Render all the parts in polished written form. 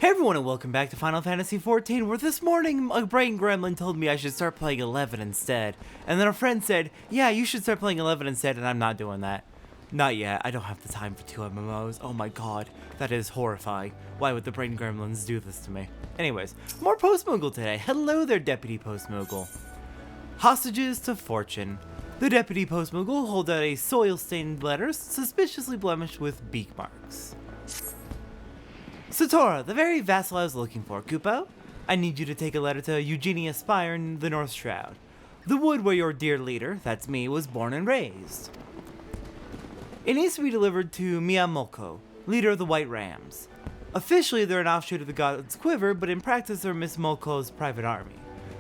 Hey everyone and welcome back to Final Fantasy XIV, where this morning a brain gremlin told me I should start playing 11 instead. And then a friend said, yeah, you should start playing 11 instead, and I'm not doing that. Not yet, I don't have the time for 2 MMOs. Oh my god, that is horrifying. Why would the brain gremlins do this to me? Anyways, more Postmoogle today. Hello there, Deputy Postmoogle. Hostages to Fortune. The Deputy Postmoogle holds out a soil-stained letter suspiciously blemished with beak marks. Satora, the very vassal I was looking for. Kupo, I need you to take a letter to Eugenia Spire in the North Shroud. The wood where your dear leader, that's me, was born and raised. It needs to be delivered to Miyamoko, leader of the White Rams. Officially, they're an offshoot of the God's Quiver, but in practice they're Miss Moko's private army.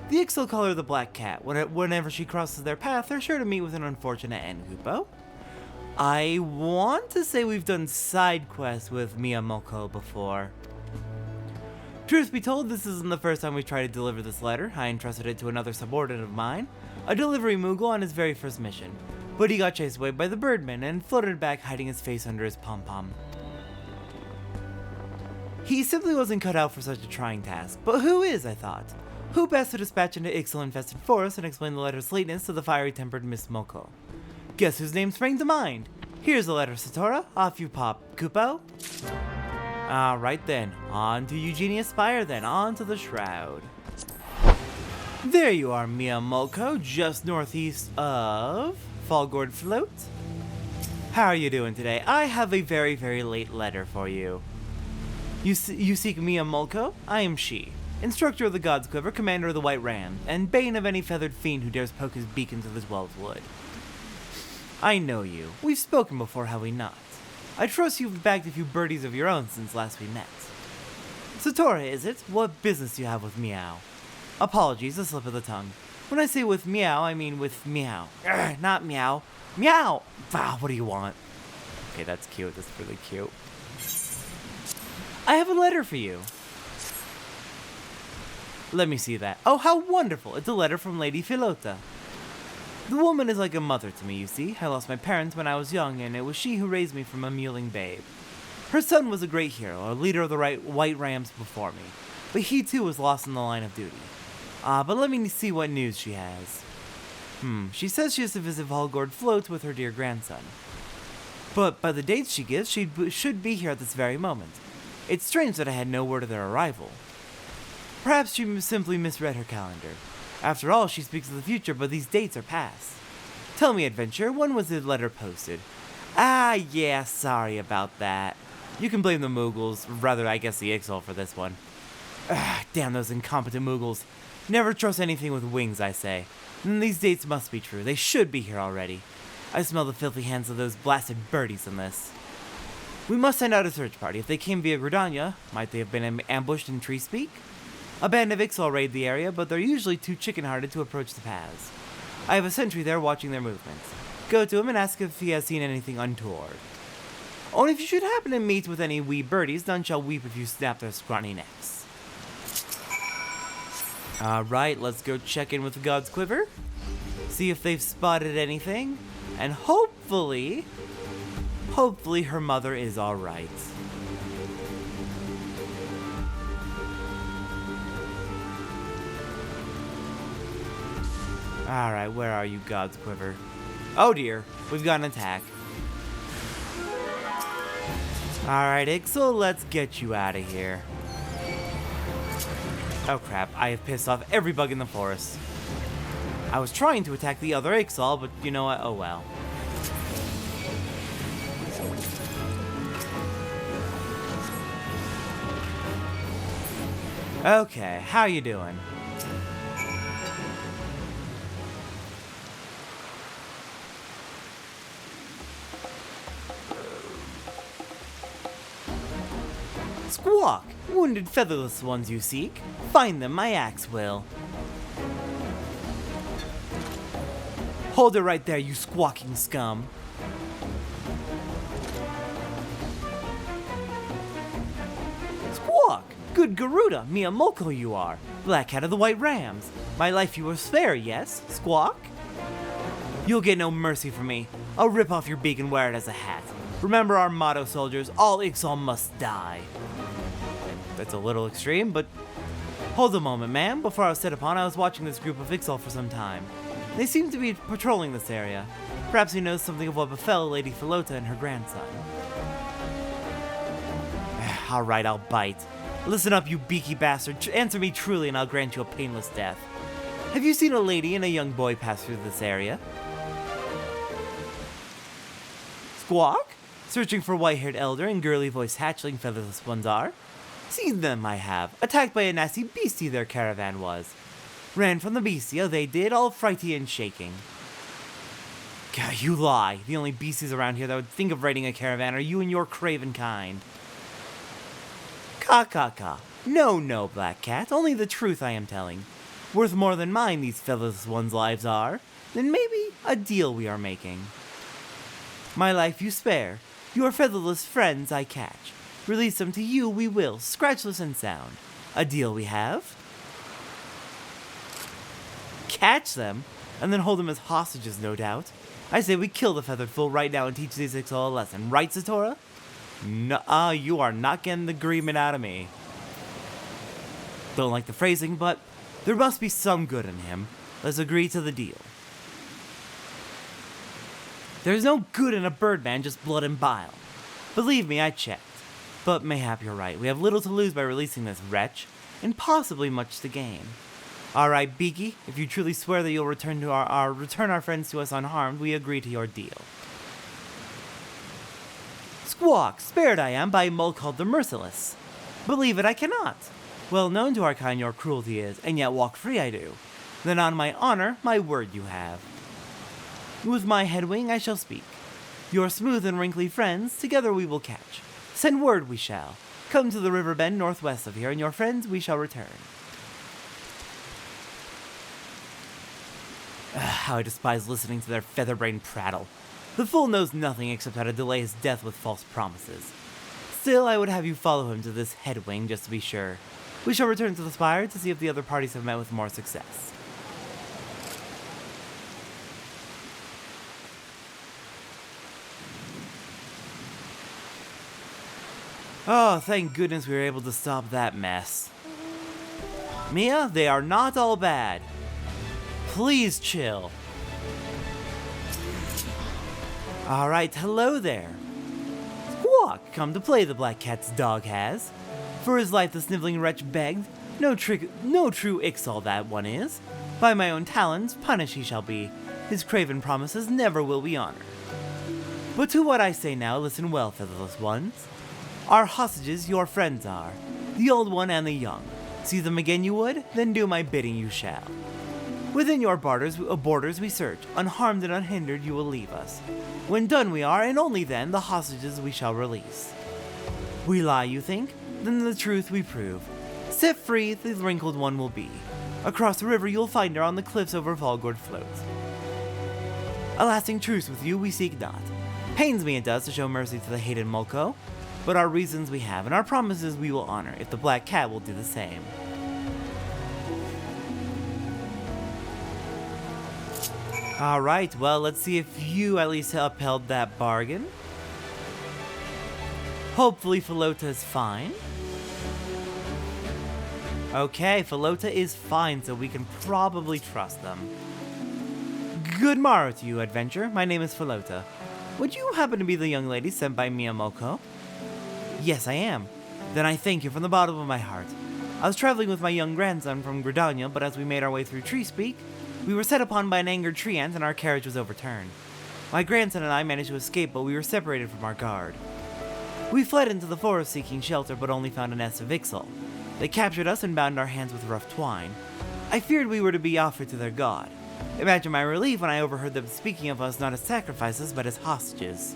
The Ixal call her the Black Cat. Whenever she crosses their path, they're sure to meet with an unfortunate end, Kupo. I want to say we've done side quests with Miyamoko before. Truth be told, this isn't the first time we've tried to deliver this letter. I entrusted it to another subordinate of mine, a delivery Moogle on his very first mission. But he got chased away by the Birdman and floated back hiding his face under his pom-pom. He simply wasn't cut out for such a trying task, but who is, I thought? Who best to dispatch into Ixal-infested forest and explain the letter's lateness to the fiery-tempered Miss Moko? Guess whose name sprang to mind? Here's the letter, Satora. Off you pop, Kupo. Alright then, on to Eugenia Spire then, on to the Shroud. There you are, Miyamoko, just northeast of Fallgourd Float. How are you doing today? I have a very, very late letter for you. You seek Miyamoko? I am she. Instructor of the God's Quiver, commander of the White Ram, and bane of any feathered fiend who dares poke his beak into this well of wood. I know you. We've spoken before, have we not? I trust you've bagged a few birdies of your own since last we met. Satora, is it? What business do you have with Meow? Apologies, a slip of the tongue. When I say with Meow, I mean with Meow. Not Meow. Meow! Wow, what do you want? Okay, that's cute. That's really cute. I have a letter for you. Let me see that. Oh, how wonderful! It's a letter from Lady Philota. The woman is like a mother to me, you see. I lost my parents when I was young, and it was she who raised me from a mewling babe. Her son was a great hero, a leader of the White Rams before me, but he too was lost in the line of duty. But let me see what news she has. She says she has to visit Fallgourd Float with her dear grandson. But by the dates she gives, she should be here at this very moment. It's strange that I had no word of their arrival. Perhaps she simply misread her calendar. After all, she speaks of the future, but these dates are past. Tell me, Adventure, when was the letter posted? Yeah, sorry about that. You can blame the Moogles, rather I guess the Ixal for this one. Damn those incompetent Moogles. Never trust anything with wings, I say. And these dates must be true. They should be here already. I smell the filthy hands of those blasted birdies in this. We must send out a search party. If they came via Gridania, might they have been ambushed in Tree Speak? A band of Ixal raid the area, but they're usually too chicken-hearted to approach the paths. I have a sentry there watching their movements. Go to him and ask if he has seen anything untoward. Only if you should happen to meet with any wee birdies, none shall weep if you snap their scrawny necks. Alright, let's go check in with the God's Quiver. See if they've spotted anything. And hopefully her mother is alright. Alright, where are you, God's Quiver? Oh dear, we've got an attack. Alright, Ixal, let's get you out of here. Oh crap, I have pissed off every bug in the forest. I was trying to attack the other Ixal, but you know what, oh well. Okay, how you doing? Squawk! Wounded featherless ones you seek. Find them, my axe will. Hold it right there, you squawking scum. Squawk! Good Garuda, Miyamoko you are. Black Cat of the White Rams. My life you will spare, yes? Squawk? You'll get no mercy from me. I'll rip off your beak and wear it as a hat. Remember our motto, soldiers, all Ixal must die. That's a little extreme, but hold a moment, ma'am. Before I was set upon, I was watching this group of Ixal for some time. They seem to be patrolling this area. Perhaps he knows something of what befell Lady Philota and her grandson. Alright, I'll bite. Listen up, you beaky bastard. Answer me truly and I'll grant you a painless death. Have you seen a lady and a young boy pass through this area? Squawk? Searching for white-haired elder and girly-voiced hatchling featherless ones are. Seen them, I have. Attacked by a nasty beastie their caravan was. Ran from the beastie, they did, all frighty and shaking. God, you lie. The only beasties around here that would think of raiding a caravan are you and your craven kind. Ka. No, Black Cat. Only the truth I am telling. Worth more than mine these featherless ones' lives are. Then maybe a deal we are making. My life you spare. Your featherless friends I catch. Release them to you we will, scratchless and sound. A deal we have? Catch them? And then hold them as hostages, no doubt. I say we kill the feathered fool right now and teach these Ixal a lesson. Right, Satora? Nuh-uh, you are not getting the agreement out of me. Don't like the phrasing, but there must be some good in him. Let's agree to the deal. There's no good in a birdman, just blood and bile. Believe me, I checked. But mayhap you're right. We have little to lose by releasing this wretch, and possibly much to gain. Alright, Beaky, if you truly swear that you'll return our friends to us unharmed, we agree to your deal. Squawk, spared I am by a mole called the Merciless. Believe it, I cannot. Well known to our kind your cruelty is, and yet walk free I do. Then on my honor, my word you have. With my head wing I shall speak. Your smooth and wrinkly friends, together we will catch. Send word we shall. Come to the river bend northwest of here, and your friends we shall return. How I despise listening to their featherbrained prattle. The fool knows nothing except how to delay his death with false promises. Still, I would have you follow him to this head wing just to be sure. We shall return to the spire to see if the other parties have met with more success. Oh, thank goodness we were able to stop that mess. Mia, they are not all bad. Please chill. Alright, hello there. Squawk, come to play, the Black Cat's dog has. For his life the sniveling wretch begged. No true Ixal that one is. By my own talons, punished he shall be. His craven promises never will we honor. But to what I say now, listen well, featherless ones. Our hostages your friends are, the old one and the young. See them again you would? Then do my bidding you shall. Within your borders we search, unharmed and unhindered you will leave us. When done we are, and only then, the hostages we shall release. We lie, you think? Then the truth we prove. Set free, the wrinkled one will be. Across the river you'll find her on the cliffs over Valgord floats. A lasting truce with you we seek not. Pains me it does to show mercy to the hated Mulko, but our reasons we have, and our promises we will honor, if the Black Cat will do the same. Alright, well, let's see if you at least upheld that bargain. Hopefully Philota is fine. Okay, Philota is fine, so we can probably trust them. Good morrow to you, adventurer. My name is Philota. Would you happen to be the young lady sent by Miyamoko? Yes, I am. Then I thank you from the bottom of my heart. I was traveling with my young grandson from Gridania, but as we made our way through Tree Speak, we were set upon by an angered tree ant and our carriage was overturned. My grandson and I managed to escape, but we were separated from our guard. We fled into the forest seeking shelter, but only found a nest of Ixal. They captured us and bound our hands with rough twine. I feared we were to be offered to their god. Imagine my relief when I overheard them speaking of us not as sacrifices, but as hostages.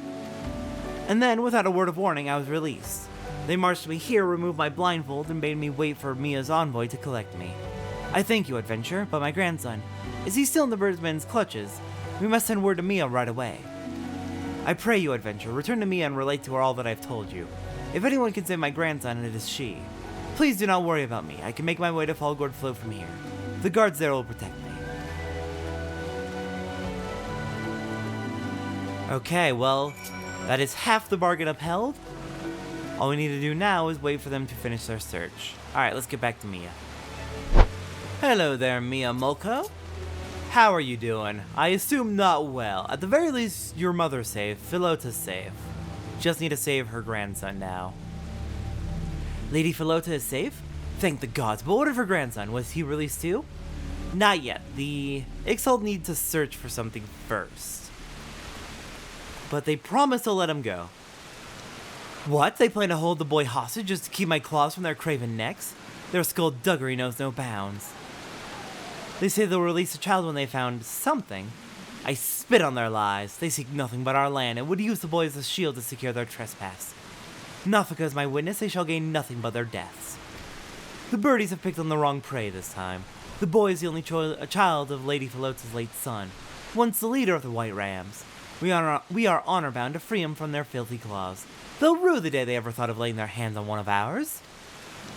And then, without a word of warning, I was released. They marched me here, removed my blindfold, and bade me wait for Mia's envoy to collect me. I thank you, adventurer, but my grandson, is he still in the birdman's clutches? We must send word to Mia right away. I pray you, adventurer, return to Mia and relate to her all that I've told you. If anyone can save my grandson, it is she. Please do not worry about me. I can make my way to Valgord Float from here. The guards there will protect me. Okay, well, that is half the bargain upheld. All we need to do now is wait for them to finish their search. Alright, let's get back to Mia. Hello there, Mia Mulko. How are you doing? I assume not well. At the very least, your mother's safe. Philota's safe. Just need to save her grandson now. Lady Philota is safe? Thank the gods. But what of her grandson? Was he released too? Not yet. The Ixal need to search for something first. But they promised to let him go. What? They plan to hold the boy hostage just to keep my claws from their craven necks? Their skullduggery knows no bounds. They say they'll release the child when they found something. I spit on their lies. They seek nothing but our land and would use the boy as a shield to secure their trespass. Nafika is my witness. They shall gain nothing but their deaths. The birdies have picked on the wrong prey this time. The boy is the only child of Lady Philota's late son, once the leader of the White Rams. We are honor-bound to free him from their filthy claws. They'll rue the day they ever thought of laying their hands on one of ours.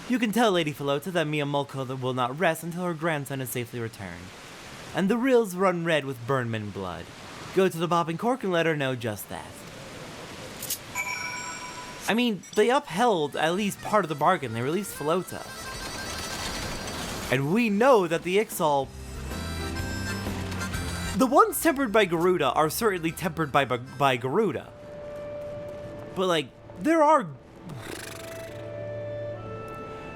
You can tell Lady Philota that Mia Mulko will not rest until her grandson is safely returned. And the rills run red with Burnman blood. Go to the Bobbing Cork and let her know just that. I mean, they upheld at least part of the bargain. They released Philota. And we know that the Ixal... The ones tempered by Garuda are certainly tempered by Garuda. But, like, there are...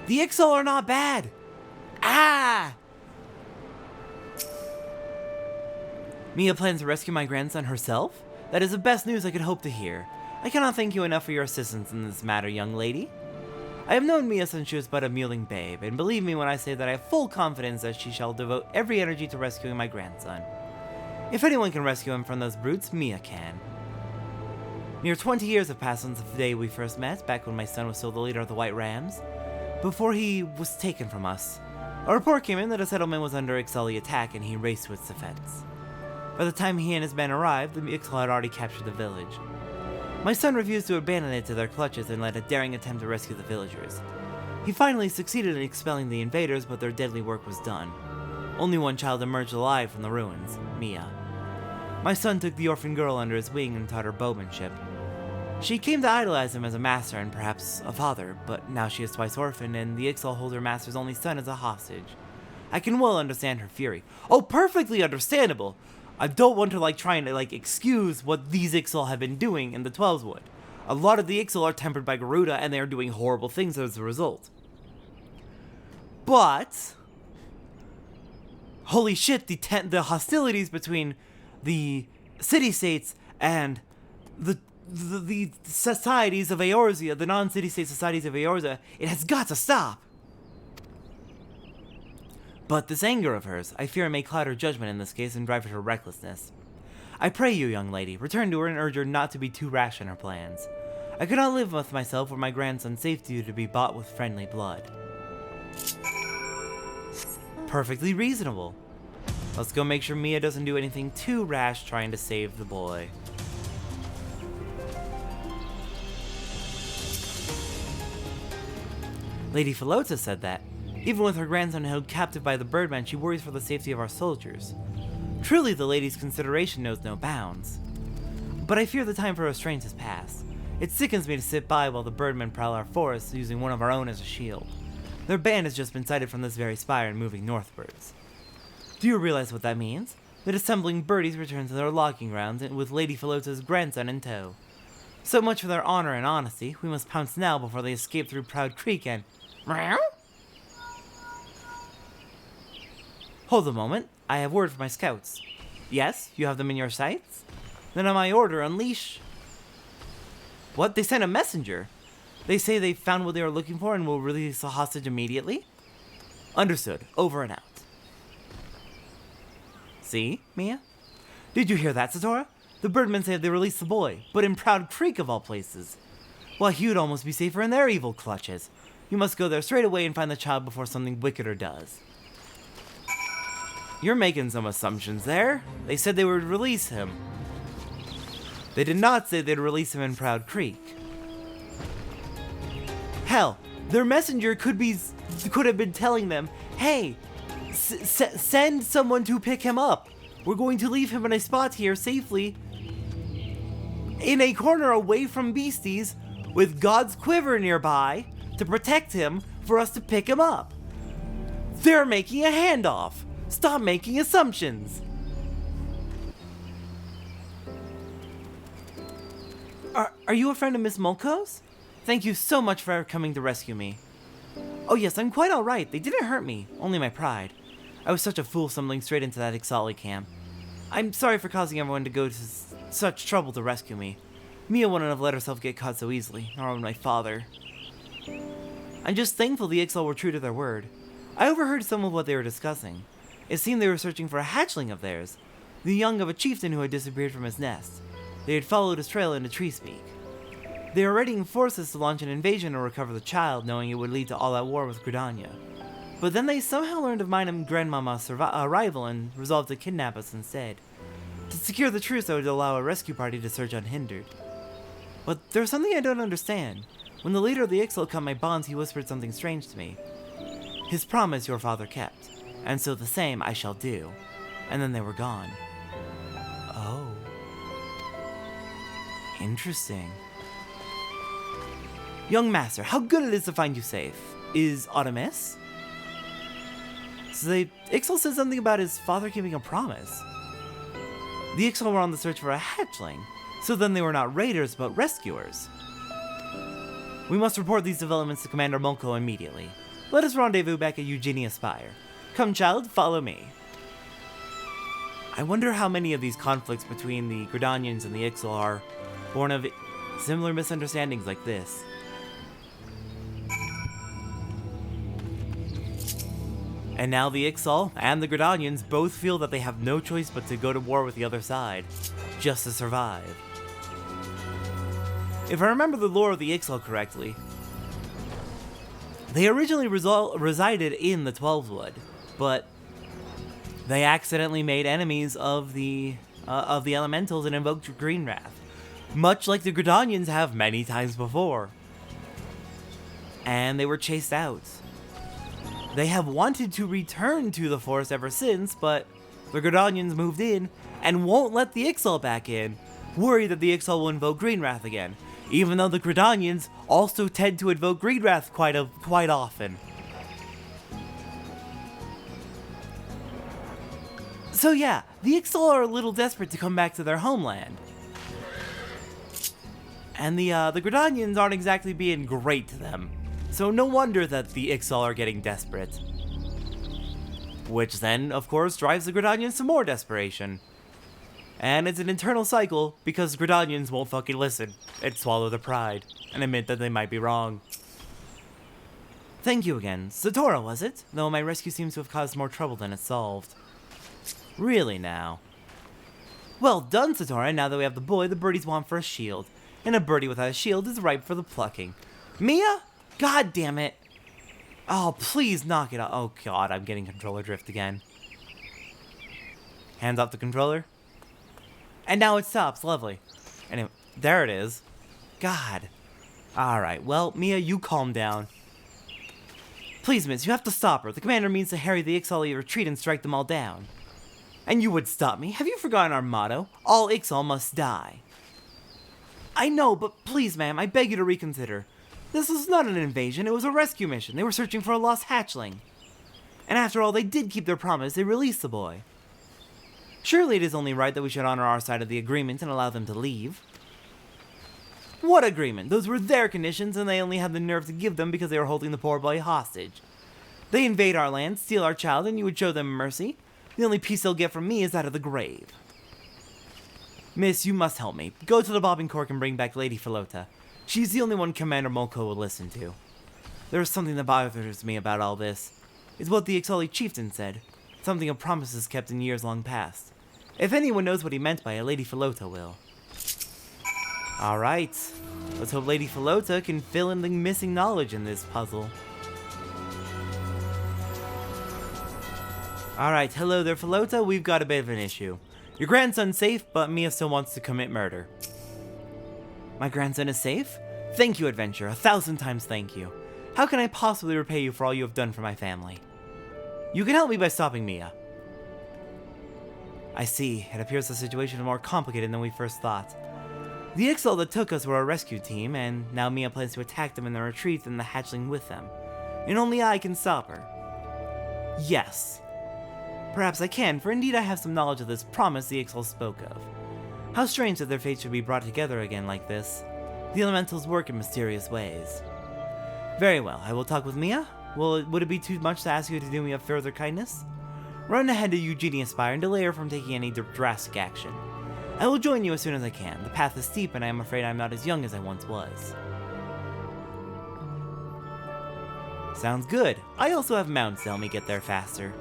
The Ixal are not bad! Ah! Mia plans to rescue my grandson herself? That is the best news I could hope to hear. I cannot thank you enough for your assistance in this matter, young lady. I have known Mia since she was but a mewling babe, and believe me when I say that I have full confidence that she shall devote every energy to rescuing my grandson. If anyone can rescue him from those brutes, Mia can. Near 20 years have passed since the day we first met, back when my son was still the leader of the White Rams, before he was taken from us. A report came in that a settlement was under Ixali attack, and he raced to its defense. By the time he and his men arrived, the Ixal had already captured the village. My son refused to abandon it to their clutches and led a daring attempt to rescue the villagers. He finally succeeded in expelling the invaders, but their deadly work was done. Only one child emerged alive from the ruins, Mia. My son took the orphan girl under his wing and taught her bowmanship. She came to idolize him as a master and perhaps a father, but now she is twice orphaned, and the Ixal hold her master's only son as a hostage. I can well understand her fury. Oh, perfectly understandable! I don't want to trying to excuse what these Ixal have been doing in the 12s would. A lot of the Ixal are tempered by Garuda, and they are doing horrible things as a result. But holy shit, the hostilities between the city-states and the societies of Eorzea, the non-city-state societies of Eorzea, it has got to stop! But this anger of hers, I fear may cloud her judgment in this case and drive her to recklessness. I pray you, young lady, return to her and urge her not to be too rash in her plans. I could not live with myself were my grandson's safety to be bought with friendly blood. Perfectly reasonable. Let's go make sure Mia doesn't do anything too rash trying to save the boy. Lady Philota said that, even with her grandson held captive by the Birdman, she worries for the safety of our soldiers. Truly, the lady's consideration knows no bounds. But I fear the time for restraint has passed. It sickens me to sit by while the Birdmen prowl our forests, using one of our own as a shield. Their band has just been sighted from this very spire and moving northwards. Do you realize what that means? The dissembling birdies return to their logging grounds with Lady Philota's grandson in tow. So much for their honor and honesty. We must pounce now before they escape through Proud Creek and... Meow? Hold a moment. I have word for my scouts. Yes? You have them in your sights? Then on my order, unleash... What? They sent a messenger? They say they found what they were looking for and will release the hostage immediately? Understood. Over and out. See, Mia? Did you hear that, Satora? The Birdmen say they released the boy, but in Proud Creek of all places. Why, he would almost be safer in their evil clutches. You must go there straight away and find the child before something wickeder does. You're making some assumptions there. They said they would release him. They did not say they'd release him in Proud Creek. Hell, their messenger could have been telling them, hey, send someone to pick him up. We're going to leave him in a spot here safely, in a corner away from beasties, with God's quiver nearby to protect him for us to pick him up. They're making a handoff. Stop making assumptions. Are you a friend of Miss Mulco's? Thank you so much for coming to rescue me. Oh yes, I'm quite alright. They didn't hurt me, only my pride. I was such a fool stumbling straight into that Ixali camp. I'm sorry for causing everyone to go to such trouble to rescue me. Mia wouldn't have let herself get caught so easily, nor would my father. I'm just thankful the Ixal were true to their word. I overheard some of what they were discussing. It seemed they were searching for a hatchling of theirs, the young of a chieftain who had disappeared from his nest. They had followed his trail into Treespeak. They were readying forces to launch an invasion or recover the child, knowing it would lead to all-out war with Gridania. But then they somehow learned of mine and Grandmama's arrival and resolved to kidnap us instead. To secure the truce, I would allow a rescue party to search unhindered. But there's something I don't understand. When the leader of the Ixal cut my bonds, he whispered something strange to me. His promise your father kept, and so the same I shall do. And then they were gone. Oh. Interesting. Young master, how good it is to find you safe. Is Autumn-S? So Ixal said something about his father keeping a promise. The Ixal were on the search for a hatchling, so then they were not raiders but rescuers. We must report these developments to Commander Mulco immediately. Let us rendezvous back at Eugenia Spire. Come, child, follow me. I wonder how many of these conflicts between the Gridanians and the Ixal are born of similar misunderstandings like this. And now the Ixal and the Gridanians both feel that they have no choice but to go to war with the other side, just to survive. If I remember the lore of the Ixal correctly, they originally resided in the Twelvewood, but they accidentally made enemies of the elementals and invoked Greenwrath, much like the Gridanians have many times before. And they were chased out. They have wanted to return to the forest ever since, but the Gridanians moved in and won't let the Ixal back in, worried that the Ixal will invoke Greenwrath again, even though the Gridanians also tend to invoke Greenwrath quite often. So yeah, the Ixal are a little desperate to come back to their homeland. And the Gridanians aren't exactly being great to them. So no wonder that the Ixal are getting desperate. Which then, of course, drives the Gridanians to more desperation. And it's an internal cycle, because Gridanians won't fucking listen and swallow their pride, and admit that they might be wrong. Thank you again. Satora, was it? Though my rescue seems to have caused more trouble than it solved. Really now. Well done, Satora. Now that we have the boy, the birdies want for a shield. And a birdie without a shield is ripe for the plucking. Mia? God damn it. Oh, please knock it off. Oh god, I'm getting controller drift again. Hands off the controller. And now it stops. Lovely. Anyway, there it is. God. Alright, well, Mia, you calm down. Please, miss, you have to stop her. The commander means to harry the Ixal retreat and strike them all down. And you would stop me? Have you forgotten our motto? All Ixal must die. I know, but please, ma'am, I beg you to reconsider. This was not an invasion, it was a rescue mission. They were searching for a lost hatchling. And after all, they did keep their promise. They released the boy. Surely it is only right that we should honor our side of the agreement and allow them to leave. What agreement? Those were their conditions, and they only had the nerve to give them because they were holding the poor boy hostage. They invade our land, steal our child, and you would show them mercy. The only peace they'll get from me is that of the grave. Miss, you must help me. Go to the bobbing cork and bring back Lady Philota. She's the only one Commander Mulco will listen to. There is something that bothers me about all this. It's what the Ixali chieftain said. Something of promises kept in years long past. If anyone knows what he meant by it, Lady Philota will. Alright. Let's hope Lady Philota can fill in the missing knowledge in this puzzle. Alright, hello there Philota, we've got a bit of an issue. Your grandson's safe, but Mia still wants to commit murder. My grandson is safe? Thank you, Adventure. 1,000 times thank you. How can I possibly repay you for all you have done for my family? You can help me by stopping Mia. I see. It appears the situation is more complicated than we first thought. The Ixal that took us were a rescue team, and now Mia plans to attack them in their retreat and the hatchling with them. And only I can stop her. Yes. Perhaps I can, for indeed I have some knowledge of this promise the Ixal spoke of. How strange that their fates should be brought together again like this. The elementals work in mysterious ways. Very well, I will talk with Mia. Would it be too much to ask you to do me a further kindness? Run ahead to Eugenia Spire and delay her from taking any drastic action. I will join you as soon as I can. The path is steep and I am afraid I am not as young as I once was. Sounds good. I also have mounts to help me get there faster.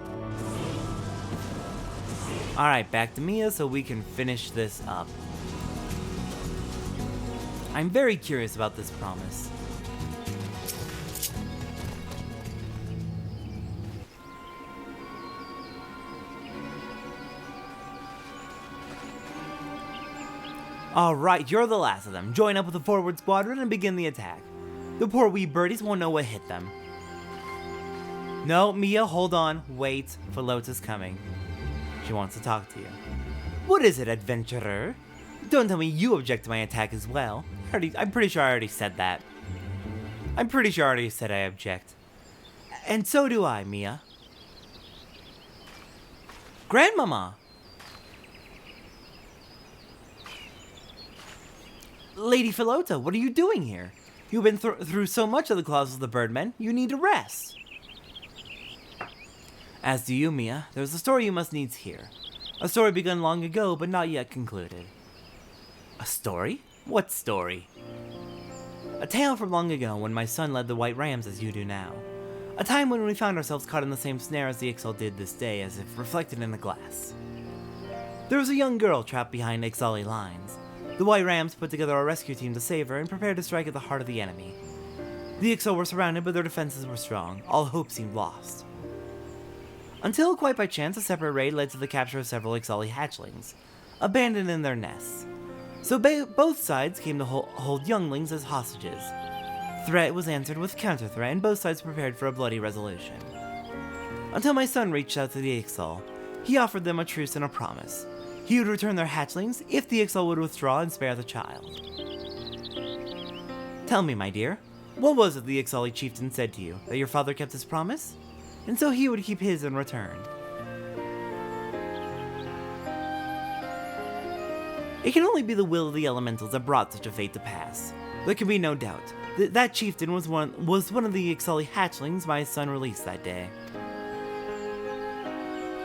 Alright, back to Mia so we can finish this up. I'm very curious about this promise. Alright, you're the last of them. Join up with the forward squadron and begin the attack. The poor wee birdies won't know what hit them. No, Mia, hold on. Wait, Philota's coming. She wants to talk to you. What is it, adventurer? Don't tell me you object to my attack as well. I'm pretty sure I already said that. I'm pretty sure I already said I object. And so do I, Mia. Grandmama! Lady Philota, what are you doing here? You've been through so much of the claws of the Birdmen, you need to rest. As do you, Mia. There's a story you must needs hear. A story begun long ago, but not yet concluded. A story? What story? A tale from long ago when my son led the White Rams as you do now. A time when we found ourselves caught in the same snare as the Ixal did this day, as if reflected in a glass. There was a young girl trapped behind Ixali lines. The White Rams put together a rescue team to save her and prepared to strike at the heart of the enemy. The Ixal were surrounded, but their defenses were strong. All hope seemed lost. Until, quite by chance, a separate raid led to the capture of several Ixali hatchlings, abandoned in their nests. So both sides came to hold younglings as hostages. Threat was answered with counter-threat, and both sides prepared for a bloody resolution. Until my son reached out to the Ixal. He offered them a truce and a promise. He would return their hatchlings if the Ixal would withdraw and spare the child. Tell me, my dear, what was it the Ixali chieftain said to you, that your father kept his promise? And so he would keep his in return. It can only be the will of the elementals that brought such a fate to pass. There can be no doubt. That chieftain was one of the Ixali hatchlings my son released that day.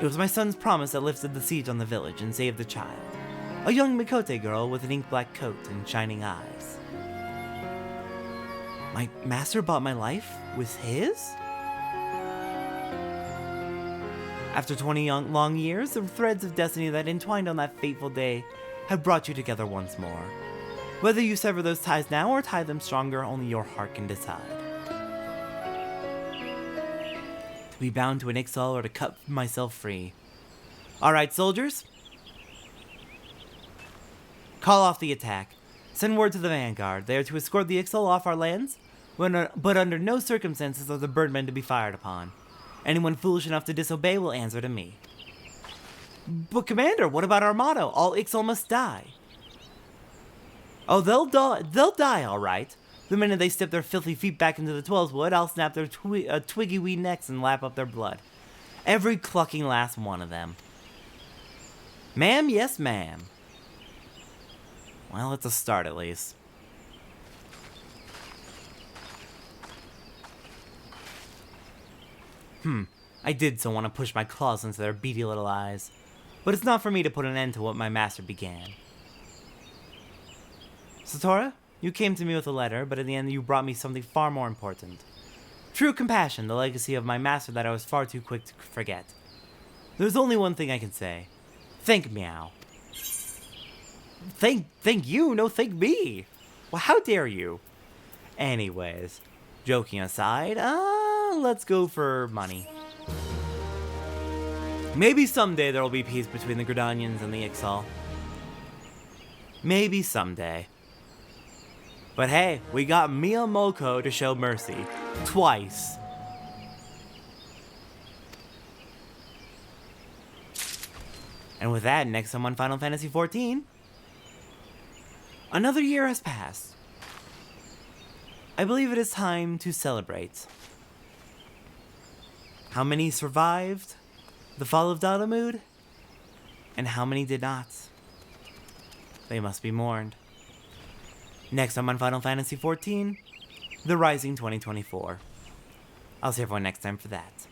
It was my son's promise that lifted the siege on the village and saved the child. A young Mikote girl with an ink-black coat and shining eyes. My master bought my life with his? After 20 long years, the threads of destiny that entwined on that fateful day have brought you together once more. Whether you sever those ties now or tie them stronger, only your heart can decide. To be bound to an Ixal or to cut myself free. Alright, soldiers. Call off the attack. Send word to the vanguard. They are to escort the Ixal off our lands, but under no circumstances are the Birdmen to be fired upon. Anyone foolish enough to disobey will answer to me. But Commander, what about our motto? All Ixal must die. Oh, they'll die all right. The minute they step their filthy feet back into the 12's wood, I'll snap their twiggy wee necks and lap up their blood. Every clucking last one of them. Ma'am, yes ma'am. Well, it's a start at least. I did so want to push my claws into their beady little eyes. But it's not for me to put an end to what my master began. Satora, you came to me with a letter, but in the end you brought me something far more important. True compassion, the legacy of my master that I was far too quick to forget. There's only one thing I can say. Thank Meow. Thank you? No, thank me. Well, how dare you? Anyways, joking aside, let's go for money. Maybe someday there will be peace between the Gridanians and the Ixal. Maybe someday. But hey, we got Miyamoko to show mercy. Twice. And with that, next time on Final Fantasy XIV... Another year has passed. I believe it is time to celebrate. How many survived the fall of Dalamud? And how many did not? They must be mourned. Next time on Final Fantasy XIV, The Rising 2024. I'll see everyone next time for that.